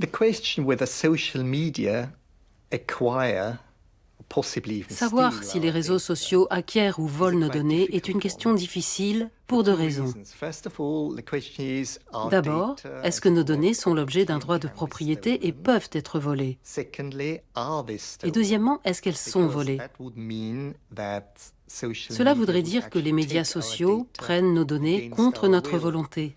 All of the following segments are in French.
The question whether social media acquire or possibly even Savoir steal si les our réseaux data sociaux acquièrent ou volent nos données est une question difficile pour deux raisons. First of all, the question is, are D'abord, data est-ce and que nos so données on sont l'objet d'un actually droit de can be propriété et stolen? peuvent être volées? Secondly, are they Et stolen? deuxièmement, est-ce qu'elles sont Because volées? that would mean that social Cela media voudrait would dire que les actually médias take our sociaux data prennent nos données against contre our notre will. volonté.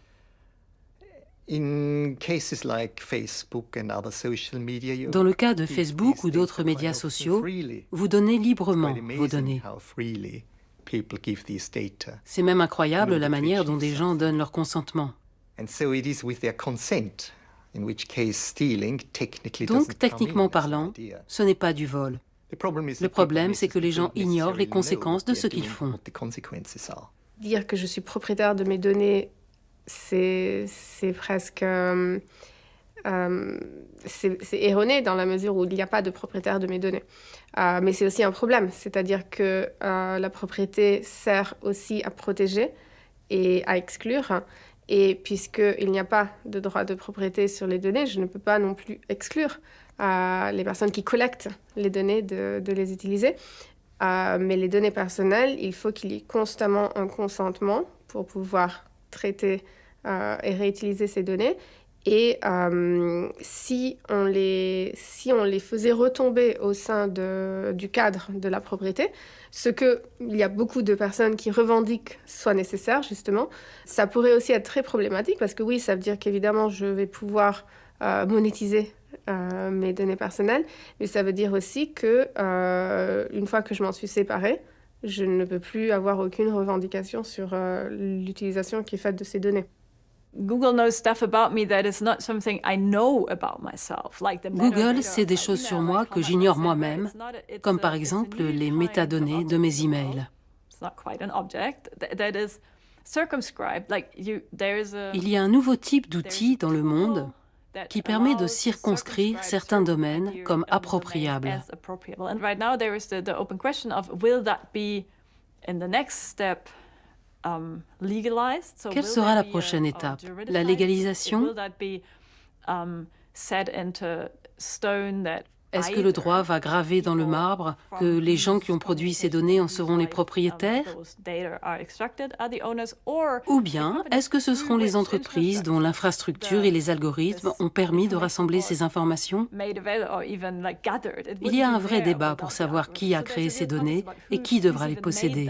In cases like Facebook and other social media, you Dans le cas de give Facebook these ou data d'autres quite médias often sociaux, freely. vous donnez It's librement quite vos amazing données. how freely people give these data. C'est même incroyable in la order to manière dont achieve des gens something. donnent leur consentement. And so it is with their consent, in which case stealing technically doesn't Donc, come in techniquement as an parlant, idea. ce n'est pas du vol. The problem is Le that problème, people c'est que les gens don't ignorent les necessarily conséquences know de what ce they're qu'ils doing, font. what the consequences are. Dire que je suis propriétaire de mes données, c'est presque... c'est erroné dans la mesure où il n'y a pas de propriétaire de mes données. Mais c'est aussi un problème, c'est-à-dire que la propriété sert aussi à protéger et à exclure. Et puisqu'il n'y a pas de droit de propriété sur les données, je ne peux pas non plus exclure les personnes qui collectent les données de les utiliser. Mais les données personnelles, il faut qu'il y ait constamment un consentement pour pouvoir traiter et réutiliser ces données. Et si on les faisait retomber au sein du cadre de la propriété, ce qu'il y a beaucoup de personnes qui revendiquent soit nécessaire, justement, ça pourrait aussi être très problématique parce que oui, ça veut dire qu'évidemment, je vais pouvoir monétiser mes données personnelles, mais ça veut dire aussi que une fois que je m'en suis séparée, je ne peux plus avoir aucune revendication sur l'utilisation qui est faite de ces données. Google sait des choses sur moi que j'ignore moi-même, comme par exemple les métadonnées de mes emails. Il y a un nouveau type d'outil dans le monde qui permet de circonscrire certains domaines comme appropriables. Quelle sera la prochaine étape? La légalisation? Est-ce que le droit va graver dans le marbre que les gens qui ont produit ces données en seront les propriétaires? Ou bien, est-ce que ce seront les entreprises dont l'infrastructure et les algorithmes ont permis de rassembler ces informations? Il y a un vrai débat pour savoir qui a créé ces données et qui devra les posséder.